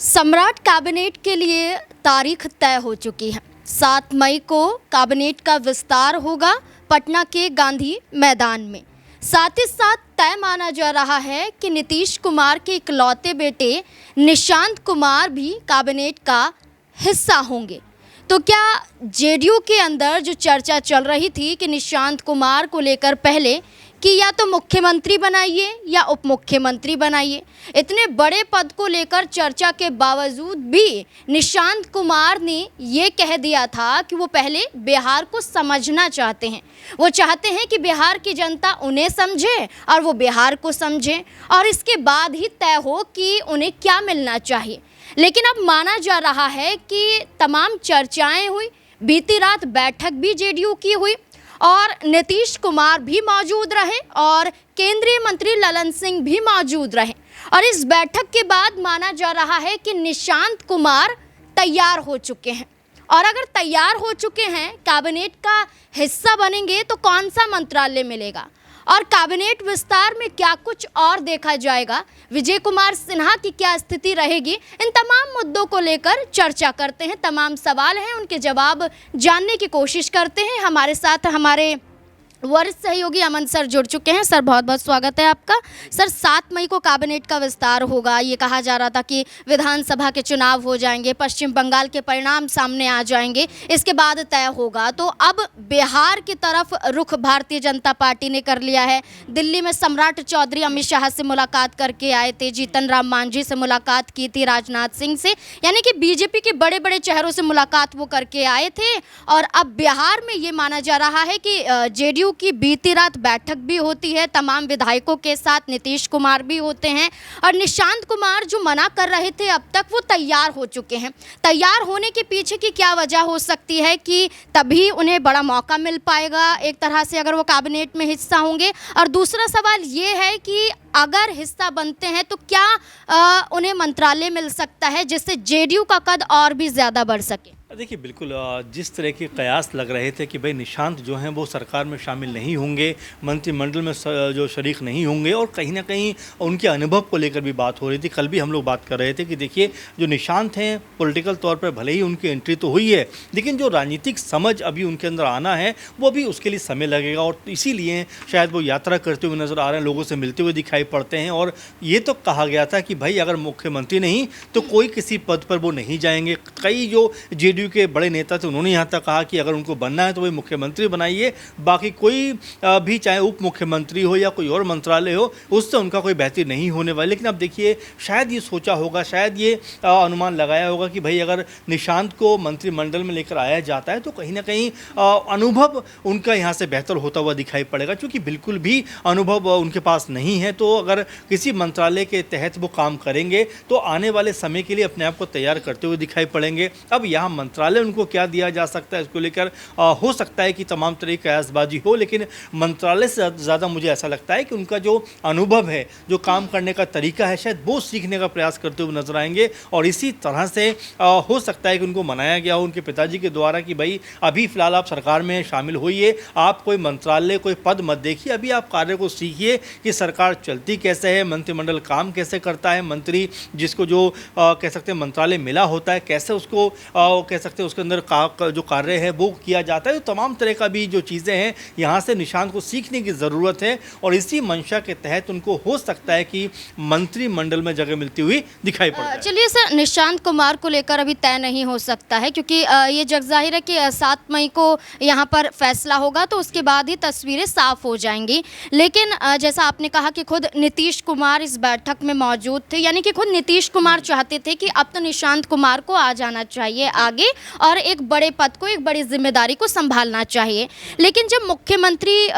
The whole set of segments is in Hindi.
सम्राट कैबिनेट के लिए तारीख तय हो चुकी है। 7 मई को कैबिनेट का विस्तार होगा पटना के गांधी मैदान में। साथ ही साथ तय माना जा रहा है कि नीतीश कुमार के इकलौते बेटे निशांत कुमार भी कैबिनेट का हिस्सा होंगे। तो क्या जेडीयू के अंदर जो चर्चा चल रही थी कि निशांत कुमार को लेकर पहले कि या तो मुख्यमंत्री बनाइए या उप मुख्यमंत्री बनाइए, इतने बड़े पद को लेकर चर्चा के बावजूद भी निशांत कुमार ने ये कह दिया था कि वो पहले बिहार को समझना चाहते हैं। वो चाहते हैं कि बिहार की जनता उन्हें समझे और वो बिहार को समझे और इसके बाद ही तय हो कि उन्हें क्या मिलना चाहिए। लेकिन अब माना जा रहा है कि तमाम चर्चाएं हुई, बीती रात बैठक भी जेडीयू की हुई और नीतीश कुमार भी मौजूद रहे और केंद्रीय मंत्री ललन सिंह भी मौजूद रहे और इस बैठक के बाद माना जा रहा है कि निशांत कुमार तैयार हो चुके हैं। और अगर तैयार हो चुके हैं, कैबिनेट का हिस्सा बनेंगे तो कौन सा मंत्रालय मिलेगा और कैबिनेट विस्तार में क्या कुछ और देखा जाएगा, विजय कुमार सिन्हा की क्या स्थिति रहेगी, इन तमाम मुद्दों को लेकर चर्चा करते हैं। तमाम सवाल हैं, उनके जवाब जानने की कोशिश करते हैं। हमारे साथ हमारे वरिष्ठ सहयोगी अमन सर जुड़ चुके हैं। सर बहुत बहुत स्वागत है आपका। सर 7 मई को कैबिनेट का विस्तार होगा। ये कहा जा रहा था कि विधानसभा के चुनाव हो जाएंगे, पश्चिम बंगाल के परिणाम सामने आ जाएंगे, इसके बाद तय होगा। तो अब बिहार की तरफ रुख भारतीय जनता पार्टी ने कर लिया है। दिल्ली में सम्राट चौधरी अमित शाह से मुलाकात करके आए थे, जीतन राम मांझी से मुलाकात की थी, राजनाथ सिंह से, यानी कि बीजेपी के बड़े बड़े चेहरों से मुलाकात वो करके आए थे। और अब बिहार में ये माना जा रहा है कि जेडीयू की बीती रात बैठक भी होती है, तमाम विधायकों के साथ नीतीश कुमार भी होते हैं और निशांत कुमार जो मना कर रहे थे अब तक, वो तैयार हो चुके हैं। तैयार होने के पीछे की क्या वजह हो सकती है कि तभी उन्हें बड़ा मौका मिल पाएगा एक तरह से अगर वो कैबिनेट में हिस्सा होंगे। और दूसरा सवाल ये है कि अगर हिस्सा बनते हैं तो क्या उन्हें मंत्रालय मिल सकता है जिससे जेडीयू का कद और भी ज़्यादा बढ़ सके। देखिए बिल्कुल, जिस तरह के कयास लग रहे थे कि भाई निशांत जो हैं वो सरकार में शामिल नहीं होंगे, मंत्रिमंडल में जो शरीक नहीं होंगे और कहीं ना कहीं उनके अनुभव को लेकर भी बात हो रही थी। कल भी हम लोग बात कर रहे थे कि देखिए जो निशांत हैं पॉलिटिकल तौर पर भले ही उनकी एंट्री तो हुई है, लेकिन जो राजनीतिक समझ अभी उनके अंदर आना है वो भी उसके लिए समय लगेगा और इसीलिए शायद वो यात्रा करते हुए नज़र आ रहे हैं, लोगों से मिलते हुए दिखाई पड़ते हैं। और ये तो कहा गया था कि भाई अगर मुख्यमंत्री नहीं तो कोई किसी पद पर वो नहीं जाएंगे। कई जो जेडीयू के बड़े नेता थे उन्होंने यहाँ तक कहा कि अगर उनको बनना है तो वही मुख्यमंत्री बनाइए, बाकी कोई भी चाहे उप मुख्यमंत्री हो या कोई और मंत्रालय हो उससे उनका कोई बेहतर नहीं होने वाला। लेकिन अब देखिए शायद ये सोचा होगा, शायद ये अनुमान लगाया होगा कि भाई अगर निशांत को मंत्रिमंडल में लेकर आया जाता है तो कहीं ना कहीं अनुभव उनका यहाँ से बेहतर होता हुआ दिखाई पड़ेगा, क्योंकि बिल्कुल भी अनुभव उनके पास नहीं है। तो अगर किसी मंत्रालय के तहत वो काम करेंगे तो आने वाले समय के लिए अपने आप को तैयार करते हुए दिखाई पड़ेंगे। अब यहाँ मंत्रालय उनको क्या दिया जा सकता है इसको लेकर हो सकता है कि तमाम तरह की कयासबाजी हो, लेकिन मंत्रालय से ज़्यादा मुझे ऐसा लगता है कि उनका जो अनुभव है, जो काम करने का तरीका है, शायद वो सीखने का प्रयास करते हुए नजर आएंगे। और इसी तरह से हो सकता है कि उनको मनाया गया हो उनके पिताजी के द्वारा कि भाई अभी फ़िलहाल आप सरकार में शामिल होइए, आप कोई मंत्रालय कोई पद मत देखिए, अभी आप कार्य को सीखिए कि सरकार चलती कैसे है, मंत्रिमंडल काम कैसे करता है, मंत्री जिसको जो कह सकते हैं मंत्रालय मिला होता है कैसे उसको कह सकते हैं उसके अंदर जो कार्य है वो किया जाता है। तो तमाम तरह का भी जो चीज़ें हैं यहाँ से निशांत को सीखने की ज़रूरत है और इसी मंशा के तहत उनको हो सकता है कि मंत्रिमंडल में जगह मिलती हुई दिखाई पड़ जाए। चलिए सर, निशांत कुमार को लेकर अभी तय नहीं हो सकता है क्योंकि ये जग जाहिर है कि 7 मई को यहाँ पर फैसला होगा तो उसके बाद ही तस्वीरें साफ हो जाएंगी। लेकिन जैसा आपने कहा कि खुद नीतीश कुमार इस बैठक में मौजूद थे, यानी कि खुद नीतीश कुमार चाहते थे कि अब तो निशांत कुमार को आ जाना चाहिए आगे और एक बड़े पद को, एक बड़ी जिम्मेदारी को संभालना चाहिए। लेकिन जब मुख्यमंत्री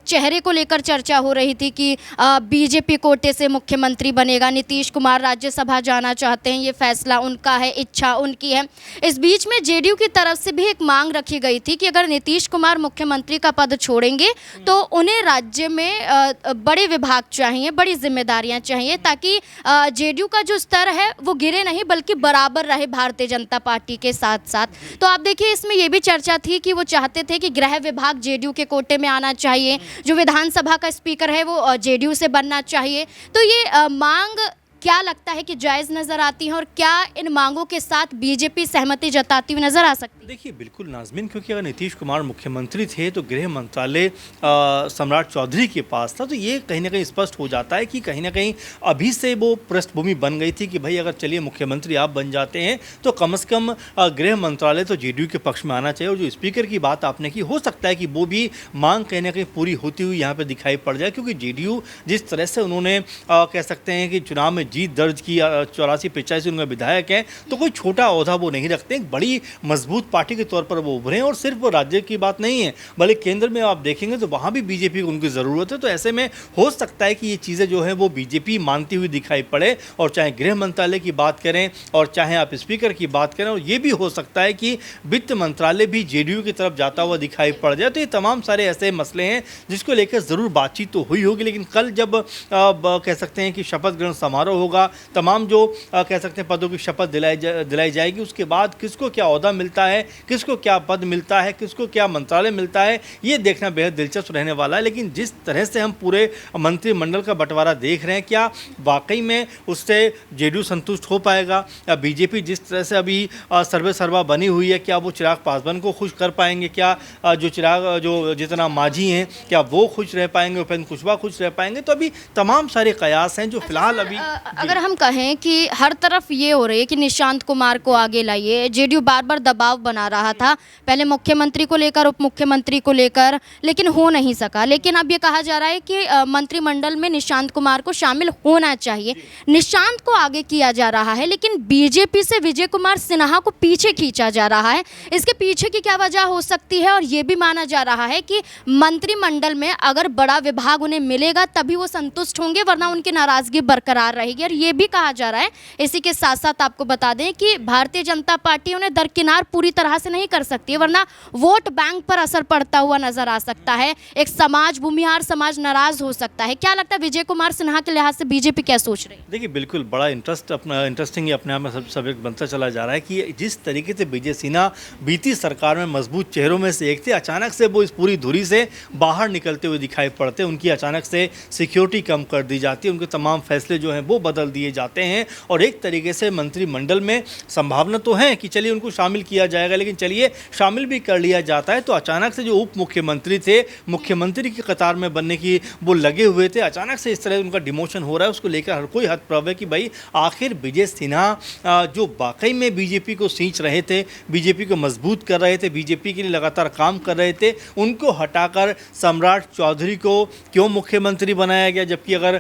चेहरे को लेकर चर्चा हो रही थी कि बीजेपी कोटे से मुख्यमंत्री बनेगा, नीतीश कुमार राज्यसभा जाना चाहते हैं, ये फैसला उनका है, इच्छा उनकी है। इस बीच में जेडीयू की तरफ से भी एक मांग रखी गई थी कि अगर नीतीश कुमार मुख्यमंत्री का पद छोड़ेंगे तो उन्हें राज्य में बड़े विभाग चाहिए, बड़ी जिम्मेदारियां चाहिए ताकि जेडीयू का जो स्तर है वो गिरे नहीं बल्कि बराबर रहे भारतीय जनता पार्टी के साथ साथ। तो आप देखिए इसमें यह भी चर्चा थी कि वो चाहते थे कि गृह विभाग जेडीयू के कोटे में आना चाहिए, जो विधानसभा का स्पीकर है वो जेडीयू से बनना चाहिए। तो ये मांग क्या लगता है कि जायज़ नज़र आती हैं और क्या इन मांगों के साथ बीजेपी सहमति जताती हुई नज़र आ सकती है? देखिए बिल्कुल नाज़मीन, क्योंकि अगर नीतीश कुमार मुख्यमंत्री थे तो गृह मंत्रालय सम्राट चौधरी के पास था, तो ये कहीं ना कहीं स्पष्ट हो जाता है कि कहीं ना कहीं अभी से वो पृष्ठभूमि बन गई थी कि भाई अगर चलिए मुख्यमंत्री आप बन जाते हैं तो कम से कम गृह मंत्रालय तो जेडीयू के पक्ष में आना चाहिए। और जो स्पीकर की बात आपने की, हो सकता है कि वो भी मांग कहीं ना कहीं पूरी होती हुई यहाँ पर दिखाई पड़ जाए, क्योंकि जेडीयू जिस तरह से उन्होंने कह सकते हैं कि चुनाव में जीत दर्ज की, 84-85 उनका विधायक है, तो कोई छोटा ओहदा वो नहीं रखते, एक बड़ी मजबूत पार्टी के तौर पर वो उभरे हैं। और सिर्फ राज्य की बात नहीं है, बल्कि केंद्र में आप देखेंगे तो वहाँ भी बीजेपी को उनकी ज़रूरत है। तो ऐसे में हो सकता है कि ये चीज़ें जो है वो बीजेपी मानती हुई दिखाई पड़े, और चाहे गृह मंत्रालय की बात करें और चाहे आप स्पीकर की बात करें, और ये भी हो सकता है कि वित्त मंत्रालय भी जेडीयू की तरफ जाता हुआ दिखाई पड़ जाए। तो ये तमाम सारे ऐसे मसले हैं जिसको लेकर ज़रूर बातचीत तो हुई होगी, लेकिन कल जब कह सकते हैं कि शपथ ग्रहण समारोह होगा, तमाम जो कह सकते हैं पदों की शपथ दिलाई जाएगी, उसके बाद किसको क्या ओहदा मिलता है, किसको क्या पद मिलता है, किसको क्या मंत्रालय मिलता है, ये देखना बेहद दिलचस्प रहने वाला है। लेकिन जिस तरह से हम पूरे मंत्रिमंडल का बंटवारा देख रहे हैं, क्या वाकई में उससे जेडीयू संतुष्ट हो पाएगा, या बीजेपी जिस तरह से अभी सर्वे सर्वा बनी हुई है, क्या वो चिराग पासवान को खुश कर पाएंगे, क्या जो जितना मांझी हैं क्या वो खुश रह पाएंगे, उपेंद्र कुशवाहा खुश रह पाएंगे। तो अभी तमाम सारे कयास हैं जो फिलहाल अभी अगर हम कहें कि हर तरफ ये हो रही है कि निशांत कुमार को आगे लाइए, जेडीयू बार बार दबाव बना रहा था, पहले मुख्यमंत्री को लेकर, उप मुख्यमंत्री को लेकर, लेकिन हो नहीं सका। लेकिन अब ये कहा जा रहा है कि मंत्रिमंडल में निशांत कुमार को शामिल होना चाहिए, निशांत को आगे किया जा रहा है, लेकिन बीजेपी से विजय कुमार सिन्हा को पीछे खींचा जा रहा है। इसके पीछे की क्या वजह हो सकती है? और ये भी माना जा रहा है कि मंत्रिमंडल में अगर बड़ा विभाग उन्हें मिलेगा तभी वो संतुष्ट होंगे, वरना उनकी नाराजगी बरकरार रहेगी। और ये भी कहा जा रहा है, इसी के साथ साथ आपको बता दें कि भारतीय जनता पार्टी उन्हें दरकिनार पूरी तरह से नहीं कर सकती है, वरना वोट बैंक पर असर पड़ता हुआ नजर आ सकता है, एक समाज, भूमिहार समाज नाराज हो सकता है। क्या लगता है विजय कुमार सिन्हा के लिहाज से बीजेपी क्या सोच रही है? देखिए बिल्कुल बड़ा इंटरेस्टिंग अपने आप में सब्जेक्ट बनता चला जा रहा है कि जिस तरीके से विजय सिन्हा बीती सरकार में मजबूत चेहरों में से एक थे, अचानक से वो इस पूरी धुरी से बाहर निकलते हुए दिखाई पड़ते हैं। उनकी अचानक से सिक्योरिटी कम कर दी जाती है, उनके तमाम फैसले जो हैं वो बदल दिए जाते हैं, और एक तरीके से मंत्रिमंडल में संभावना तो है कि चलिए उनको शामिल किया जाएगा, लेकिन चलिए शामिल भी कर लिया जाता है तो अचानक से जो उप मुख्यमंत्री थे, मुख्यमंत्री की कतार में बनने की वो लगे हुए थे, अचानक से इस तरह उनका डिमोशन हो रहा है, उसको लेकर हर कोई हतप्रभ है कि भाई आखिर विजय सिन्हा जो वाकई में बीजेपी को सींच रहे थे, बीजेपी को मजबूत कर रहे थे, बीजेपी के लिए लगातार काम कर रहे थे, उनको हटाकर सम्राट चौधरी को क्यों मुख्यमंत्री बनाया गया? जबकि अगर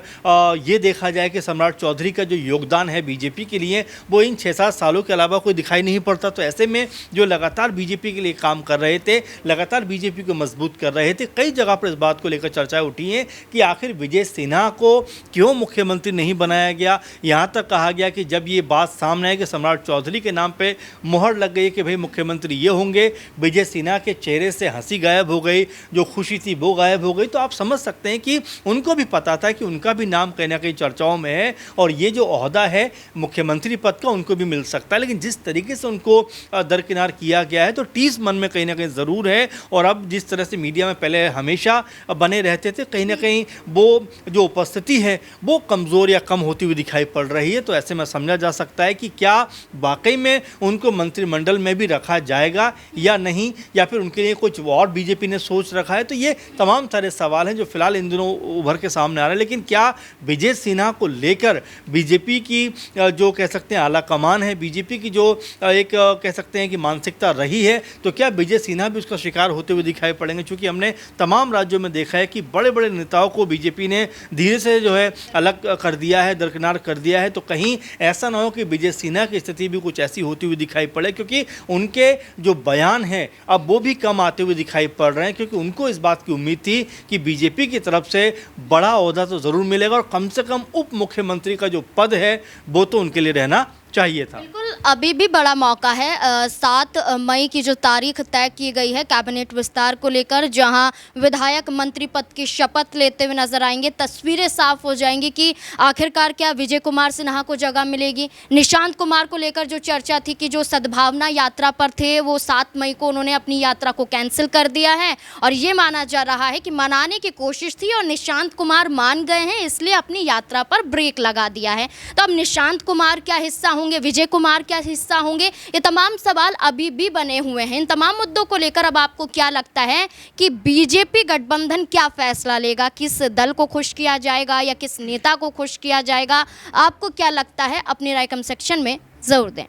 ये देखा जाए कि सम्राट चौधरी का जो योगदान है बीजेपी के लिए वो इन 6-7 सालों के अलावा कोई दिखाई नहीं पड़ता। तो ऐसे में जो लगातार बीजेपी के लिए काम कर रहे थे, लगातार बीजेपी को मजबूत कर रहे थे, कई जगह पर इस बात को लेकर चर्चाएं उठी हैं कि आखिर विजय सिन्हा को क्यों मुख्यमंत्री नहीं बनाया गया। यहाँ तक कहा गया कि जब ये बात सामने आई कि सम्राट चौधरी के नाम पर मोहर लग गई कि भाई मुख्यमंत्री ये होंगे, विजय सिन्हा के चेहरे से हंसी गायब हो गई, जो खुशी थी वो गायब हो गई। तो आप समझ सकते हैं कि उनको भी पता था कि उनका भी नाम कहीं ना कहीं चर्चाओं में है, और ये जो ओहदा है मुख्यमंत्री पद का उनको भी मिल सकता है। लेकिन जिस तरीके से उनको दरकिनार किया गया है तो टीस मन में कहीं ना कहीं ज़रूर है। और अब जिस तरह से मीडिया में पहले हमेशा बने रहते थे, कहीं ना कहीं वो जो उपस्थिति है वो कमज़ोर या कम होती हुई दिखाई पड़ रही है। तो ऐसे में समझा जा सकता है कि क्या वाकई में उनको मंत्रिमंडल में भी रखा जाएगा या नहीं, या फिर उनके लिए कुछ और बीजेपी ने सोच रखा है। तो ये तमाम सारे सवाल हैं जो फिलहाल इन दिनों उभर के सामने आ रहे हैं। लेकिन क्या विजय सिन्हा को लेकर बीजेपी की जो कह सकते हैं आला कमान है, बीजेपी की जो एक कह सकते हैं कि मानसिकता रही है, तो क्या विजय सिन्हा भी उसका शिकार होते हुए दिखाई पड़ेंगे? क्योंकि हमने तमाम राज्यों में देखा है कि बड़े बड़े नेताओं को बीजेपी ने धीरे से जो है अलग कर दिया है, दरकिनार कर दिया है। तो कहीं ऐसा ना हो कि विजय सिन्हा की स्थिति भी कुछ ऐसी होती हुई दिखाई पड़े, क्योंकि उनके जो बयान हैं अब वो भी कम आते हुए दिखाई पड़ रहे हैं, क्योंकि उनको इस बात की उम्मीद थी कि बीजेपी की तरफ से बड़ा ओहदा तो ज़रूर मिलेगा, और कम से कम उप मुख्यमंत्री का जो पद है वो तो उनके लिए रहना चाहिए था। बिल्कुल अभी भी बड़ा मौका है। 7 मई की जो तारीख तय की गई है कैबिनेट विस्तार को लेकर, जहां विधायक मंत्री पद की शपथ लेते हुए नजर आएंगे, तस्वीरें साफ हो जाएंगी कि आखिरकार क्या विजय कुमार सिन्हा को जगह मिलेगी। निशांत कुमार को लेकर जो चर्चा थी कि जो सद्भावना यात्रा पर थे वो 7 मई को उन्होंने अपनी यात्रा को कैंसिल कर दिया है और ये माना जा रहा है कि मनाने की कोशिश थी और निशांत कुमार मान गए हैं, इसलिए अपनी यात्रा पर ब्रेक लगा दिया है। तो अब निशांत कुमार क्या हिस्सा होंगे, विजय कुमार क्या हिस्सा होंगे, ये तमाम सवाल अभी भी बने हुए हैं। इन तमाम मुद्दों को लेकर अब आपको क्या लगता है कि बीजेपी गठबंधन क्या फैसला लेगा, किस दल को खुश किया जाएगा या किस नेता को खुश किया जाएगा? आपको क्या लगता है, अपनी राय कमेंट सेक्शन में ज़रूर दें।